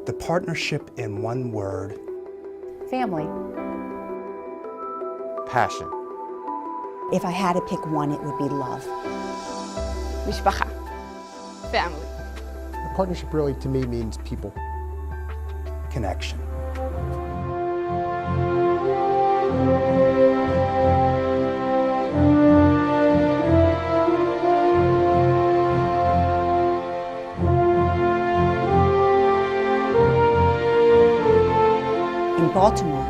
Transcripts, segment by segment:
The partnership in one word. Family. Passion. If I had to pick one, it would be love. Mishpacha. Family. The partnership really, to me, means people. Connection. In Baltimore,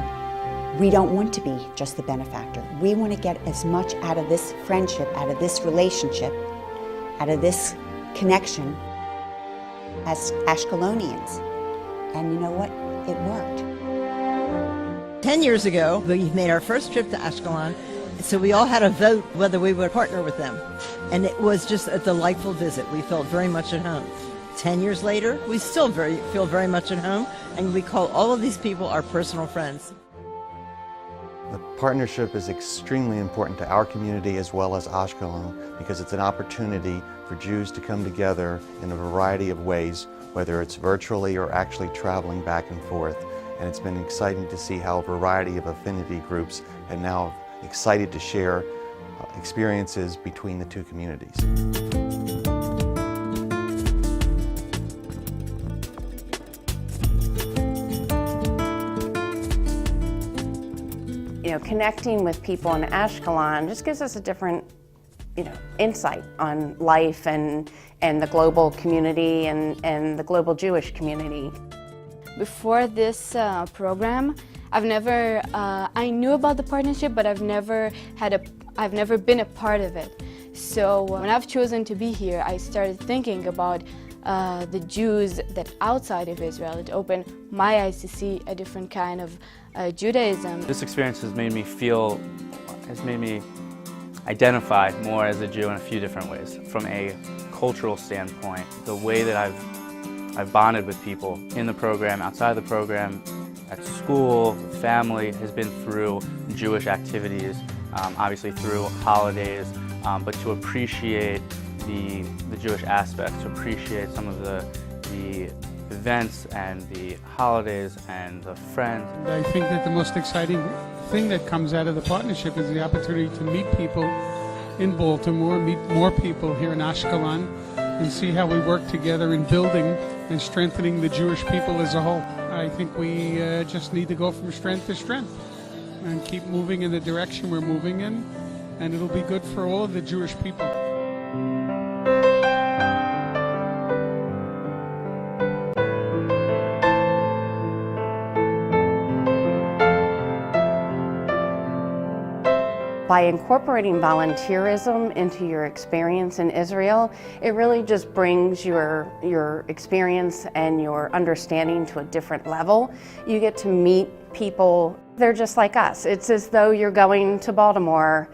we don't want to be just the benefactor. We want to get as much out of this friendship, out of this relationship, out of this connection as Ashkelonians. And you know what? It worked. 10 years ago, we made our first trip to Ashkelon, so we all had a vote whether we would partner with them. And it was just a delightful visit. We felt very much at home. 10 years later, we still feel very much at home, and we call all of these people our personal friends. The partnership is extremely important to our community as well as Ashkelon because it's an opportunity for Jews to come together in a variety of ways, whether it's virtually or actually traveling back and forth. And it's been exciting to see how a variety of affinity groups are now excited to share experiences between the two communities. Connecting with people in Ashkelon just gives us a different, insight on life and the global community and the global Jewish community. Before this program, I knew about the partnership, but I've never been a part of it. So when I've chosen to be here, I started thinking about the Jews that outside of Israel. It opened my eyes to see a different kind of Judaism. This experience has made me identify more as a Jew in a few different ways. From a cultural standpoint, the way that I've bonded with people in the program, outside the program, at school, family, has been through Jewish activities, obviously through holidays, but to appreciate the Jewish aspects, to appreciate some of the events and the holidays and the friends. I think that the most exciting thing that comes out of the partnership is the opportunity to meet people in Baltimore, meet more people here in Ashkelon, and see how we work together in building and strengthening the Jewish people as a whole. I think we just need to go from strength to strength and keep moving in the direction we're moving in, and it'll be good for all of the Jewish people. By incorporating volunteerism into your experience in Israel, it really just brings your experience and your understanding to a different level. You get to meet people, they're just like us. It's as though you're going to Baltimore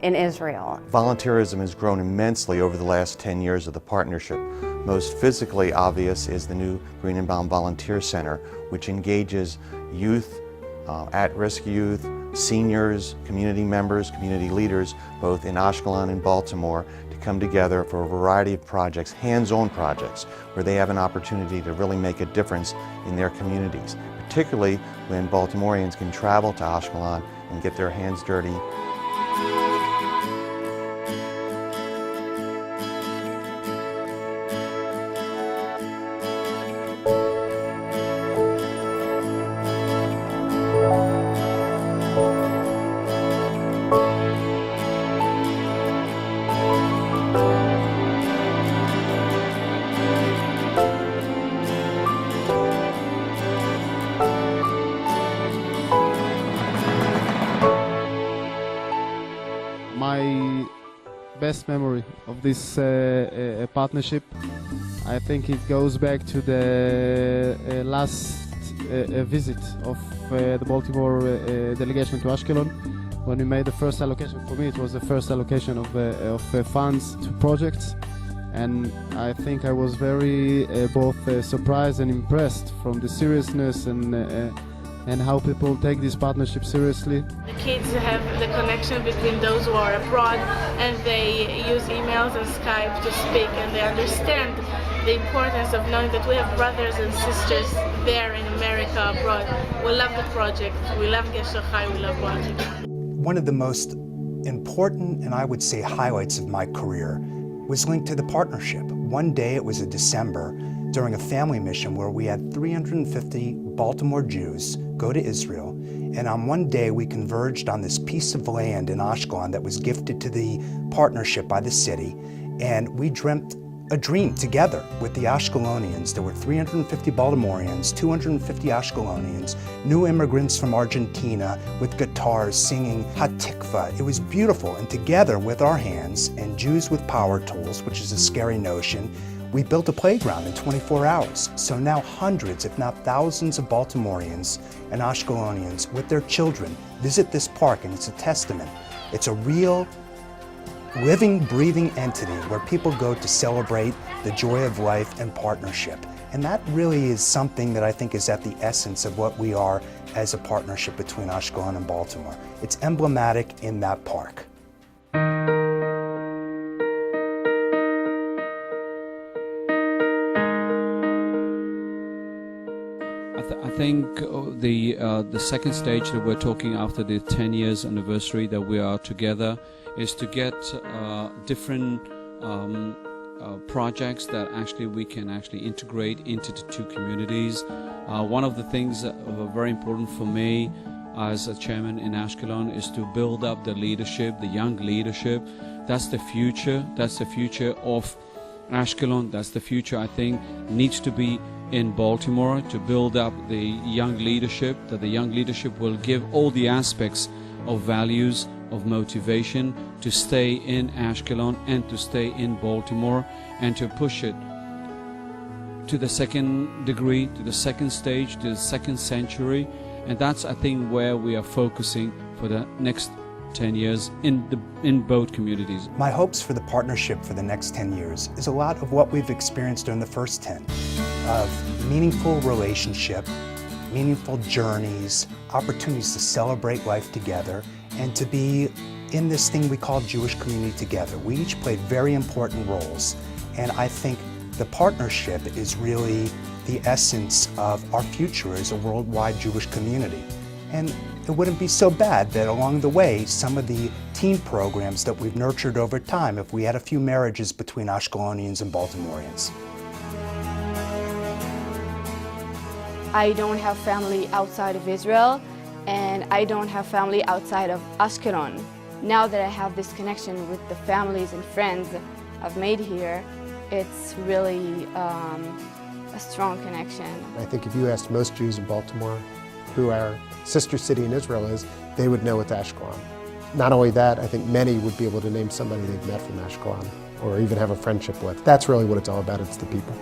in Israel. Volunteerism has grown immensely over the last 10 years of the partnership. Most physically obvious is the new Greenenbaum Volunteer Center, which engages youth, at-risk youth, seniors, community members, community leaders, both in Ashkelon and Baltimore, to come together for a variety of projects, hands-on projects, where they have an opportunity to really make a difference in their communities, particularly when Baltimoreans can travel to Ashkelon and get their hands dirty. My best memory of this partnership, I think it goes back to the last visit of the Baltimore delegation to Ashkelon. When we made the first allocation, for me it was the first allocation of funds to projects, and I think I was very both surprised and impressed from the seriousness and how people take this partnership seriously. The kids have the connection between those who are abroad, and they use emails and Skype to speak, and they understand the importance of knowing that we have brothers and sisters there in America, abroad. We love the project, we love Gesher Chai, we love Bonding. One of the most important and I would say highlights of my career was linked to the partnership. One day, it was in December, during a family mission where we had 350 Baltimore Jews go to Israel, and on one day we converged on this piece of land in Ashkelon that was gifted to the partnership by the city, and we dreamt a dream together with the Ashkelonians. There were 350 Baltimoreans, 250 Ashkelonians, new immigrants from Argentina with guitars singing Hatikva. It was beautiful, and together with our hands and Jews with power tools, which is a scary notion, we built a playground in 24 hours. So now hundreds, if not thousands of Baltimoreans and Ashkelonians with their children visit this park, and it's a testament. It's a real living, breathing entity where people go to celebrate the joy of life and partnership. And that really is something that I think is at the essence of what we are as a partnership between Ashkelon and Baltimore. It's emblematic in that park. I think the second stage that we're talking after the 10 years anniversary that we are together is to get different projects that actually we can actually integrate into the two communities. One of the things that are very important for me as a chairman in Ashkelon is to build up the leadership, the young leadership. That's the future. That's the future of Ashkelon. That's the future I think needs to be in Baltimore, to build up the young leadership, that the young leadership will give all the aspects of values, of motivation to stay in Ashkelon and to stay in Baltimore, and to push it to the second degree, to the second stage, to the second century. And that's, I think, where we are focusing for the next 10 years in both communities. My hopes for the partnership for the next 10 years is a lot of what we've experienced during the first 10, of meaningful relationship, meaningful journeys, opportunities to celebrate life together, and to be in this thing we call Jewish community together. We each play very important roles, and I think the partnership is really the essence of our future as a worldwide Jewish community. And it wouldn't be so bad that along the way, some of the teen programs that we've nurtured over time, if we had a few marriages between Ashkelonians and Baltimoreans. I don't have family outside of Israel, and I don't have family outside of Ashkelon. Now that I have this connection with the families and friends I've made here, it's really a strong connection. I think if you asked most Jews in Baltimore who our sister city in Israel is, they would know it's Ashkelon. Not only that, I think many would be able to name somebody they've met from Ashkelon or even have a friendship with. That's really what it's all about, it's the people.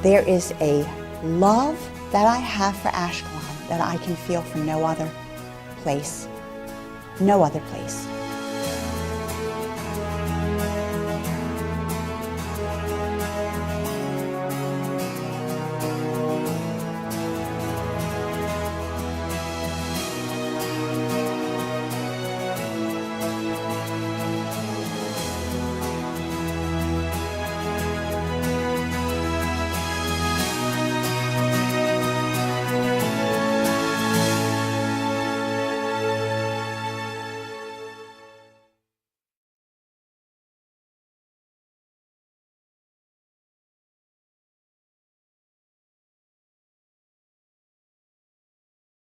There is a love that I have for Ashkelon that I can feel from no other place. No other place.